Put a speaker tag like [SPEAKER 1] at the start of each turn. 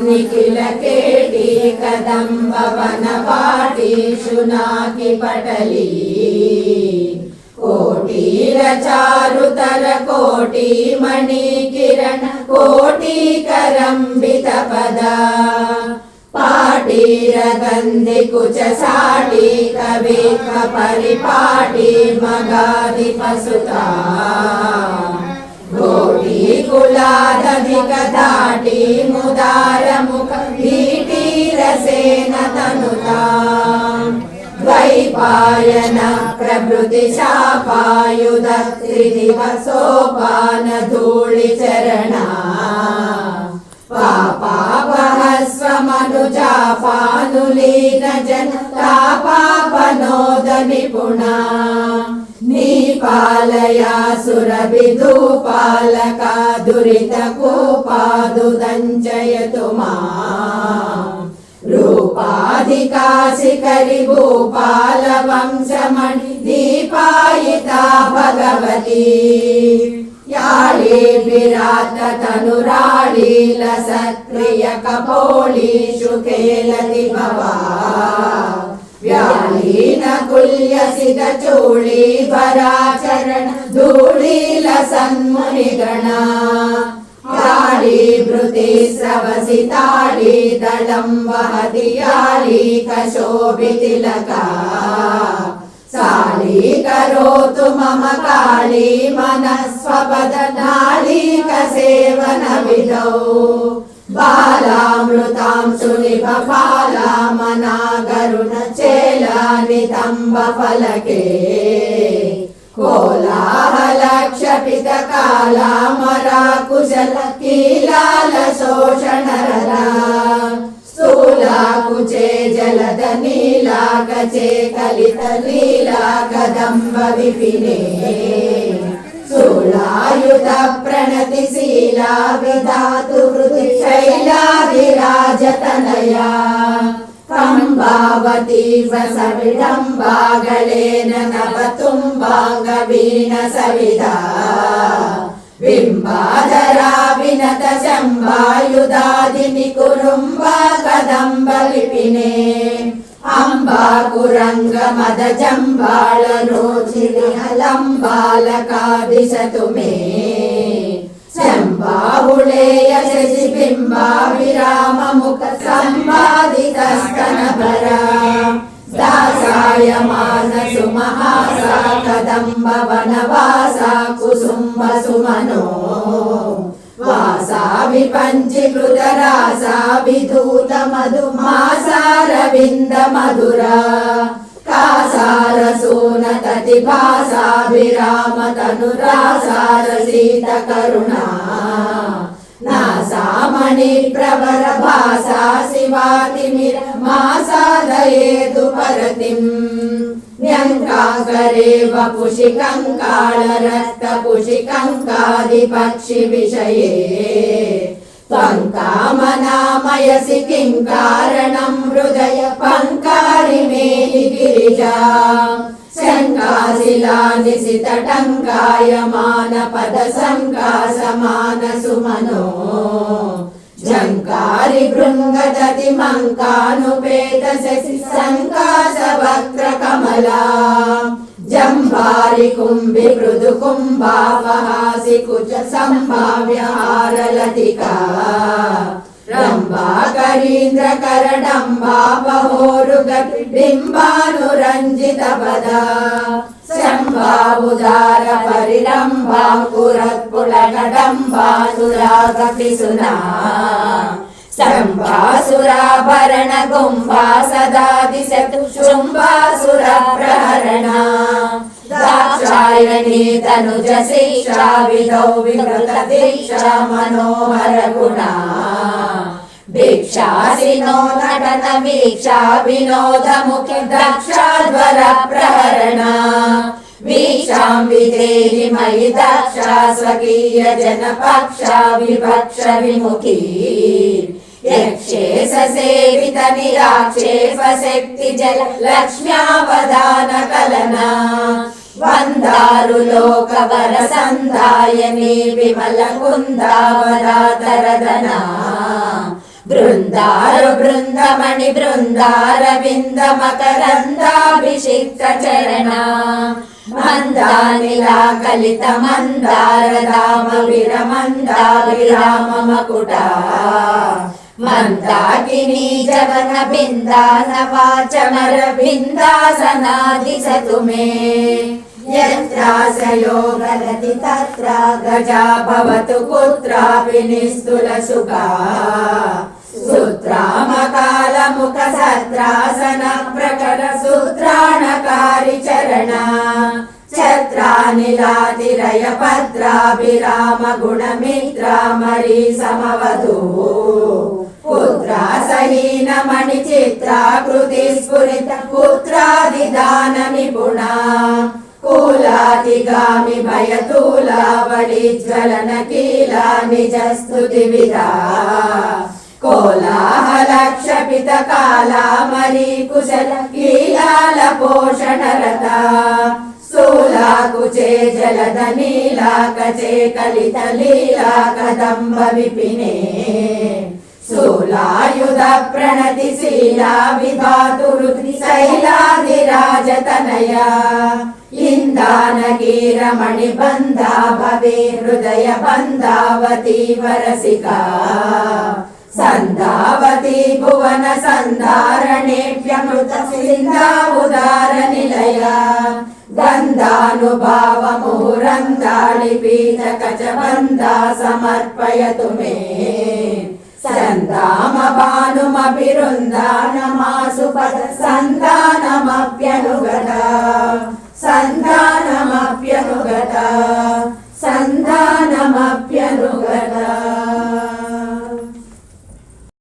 [SPEAKER 1] निखिल केटी कदम्ब वनवाटी शुनाकी पटली कोटीर चारुतर कोटी मणि किरण कोटी करंबित पद पाटीर गंधि कुच साटी कवित्व परिपाटी मगाधि पसुता घोटी कुलादधिक धाटी मुदार मुख भीटी रसेन तनुता द्वैपायन प्रभृति शापायुध त्रिदिवसोपान धूलि चरणा पापापहस्व मनुजापानुलीन जन तापापनोद निपुणा नीपालया सुरभिधूपालका दुरितकूपादुदञ्चयतु माम् रूपाधिका शिखरि भूपालवंशमणि दीपायिता भगवती याळी विराट तनुराळी लसत्क्रिय कपोळी शुकेलति भवा व्यालीन कुल्यसित चूळी भराचरण धूळील सन्मुनिगणा याळी भृति स्रवसिताळी दलं वहति याळी कशोभितिलका साळी करोतु मम काळी मनस्वपदनाळीक सेवनविधौ बालामृतां सुनिभफाला मनागरुण चेला नितंब फलके कोलाहलक्षपित काला मरा कुशल कीलाल शोषणरला स्थूला कुचे जलद नीला कचे कलित लीला कदंब विपिने शूलायुध प्रणतिशीला विधातु हृदि शैलाधिराजतनया कंबावती वसविडम्बागलेन नवतुम्बांगवीण सविधा बिम्बाधरा विनत शम्भायुधादिनि कुरुम्बा कदम्ब विपिने अम्बाकुरंग मद जंबाल रोचिलंबालका दिशतु मे शंबाहुलेय शशिबिंबा विराम मुख संवादितस्तनभरा दासाय मानसु महासा कदंब वनवासा कुसुम्ब सुमनो वासा विपंचीकृत रासा विधूत मधुमासारविंद मधुरा कासार सूनतति भासा विराम तनुरासार सीत करुणा नासामणि प्रवर भासा शिवातिमिर मासादयेतु परतिम् न्यङ्काकरे वपुषि कंकाल रक्त पुषि कंकादि पक्षि विषये त्वङ्कामनामयसि किं कारणं हृदय पंकारि मेहि गिरिजा शङ्काशिला निशित टङ्कायमान पद सङ्कासमान सुमनो झंकारी भृंगदति मंकानुपेत शशि संकाश वक्र कमला जंभारि कुंभि मृदु कुंभापहासि कुच संभाव्य हारलतिका रंभा करीन्द्र करडंबा बहोरुगति बिंबानुरंजित पदा शंभाबुदार परिरंभा कुरत्पुलकदंबा सुरागति सुना शंभासुराभरण गुंभा सदा दिशतु शुंभासुर प्रहरणा दाक्षायणी तनुज शिक्षा विधौ विकृत दीक्षा मनोहर गुणा भिक्षासिनो नटन वीक्षा विनोद मुखि दक्षाध्वर प्रहरणा वीक्षां विदेहि मयि दक्षा स्वकीय जन पक्षा विभक्ष विमुखी यक्षे ससेवित निराक्षेप शक्ति जल लक्ष्म्यावधान ವಂದನಾ ವಂದಾರು ಲೋಕವರ ಸಂದಾಯನಿ ವಿಮಲ ಕುಂದಾವರಾತರದನ ಬೃಂದಾರು ಬೃಂದಮಣಿ ಬೃಂದಾರವಿಂದ ಮಕರಂದಾಭಿಷಿಕ್ತ ಚರಣ ಮಂದಾನಿಲಾ ಕಲಿತ ಮಂದಾರಧಾಮ ವಿರಮಂದಾಭಿರಾಮ ಮಕುಟ ಮಂದಾಕಿನಿ ಜವನ ಬಿಂದಾನ ವಾಚಮರ ಬಿಂದಾಸನಾದಿಸತು ಮೇ ಯತ್ರಾಸಯೋ ಗಲತಿ ತತ್ರ ಗಜಾ ಭವತು ಕುತ್ರಾಪಿ ನಿಸ್ತುಲ ಸುಖಾ ಸೂತ್ರಾಮಕಾಲ ಮುಖ ಸತ್ರಾಸನ ಪ್ರಕರ ಸೂತ್ರಾಣಕಾರಿ ಚರಣ ಛತ್ರಾನಿಲಾತಿರಯ ಭದ್ರಾಭಿರಾಮ ಗುಣಮಿತ್ರ ಮರಿ ಸಮವಧೂ ಪುತ್ರ ಸಹೀನ ಮಣಿ ಚಿತ್ರಾಕೃತಿ ಸ್ಫುರಿತ ಪುತ್ರಾದಿದಾನ ನಿಪುಣ ಕೂಲಾತಿಗಾಮಿ ಭಯತೂಲಾವಳಿ ಜ್ವಲನ ಕೀಲಾ ನಿಜ ಸ್ತುತಿ ವಿಧಾ ಕೋಲಾಹಲ ಕ್ಷಪಿತ ಕಾಲಾಮರಿ ಕುಶಲ ಕೀಲಾಲ ಪೋಷಣ ರಥ ಸ್ಥೂಲಾ ಕುಚೇ ಜಲದ ನೀಲಾ ಕಚೇ ಕಲಿತ ಲೀಲಾ ಕದಂಬ ವಿಪಿನೇ ಸ್ಥೂಲಾಯುಧ ಪ್ರಣತಿ ಶೀಲಾ ವಿಧಾತುರು ಶೈಲಾಧಿರಾಜತನಯ ಇಂದಾನಗೀರ ಮಣಿ ಬಂಧಾ ಭವೆ ಹೃದಯ ಬಂಧಾವತಿ ವರಸಿಕಾ ಸಂಧಾವತಿ ಭುವನ ಸಂಧಾರಣೇಭ್ಯಮೃತ ಸಿಂಧಾವುದಾರ ನಿಲಯ ಗಂಧಾನುಭಾವ ಮುಹುರಂದಾಳಿ ಪೀಠ ಕಚ ಬಂಧಾ ಸಮರ್ಪಯತು ಮೇ ಸಂಧಾಮ ಭಾನುಮಭಿರುಂದಾನಮಾಸು ಪದ ಸಂಧಾನಮಪ್ಯನುಗತ ಸಂಧಾನಮಪ್ಯನುಗತ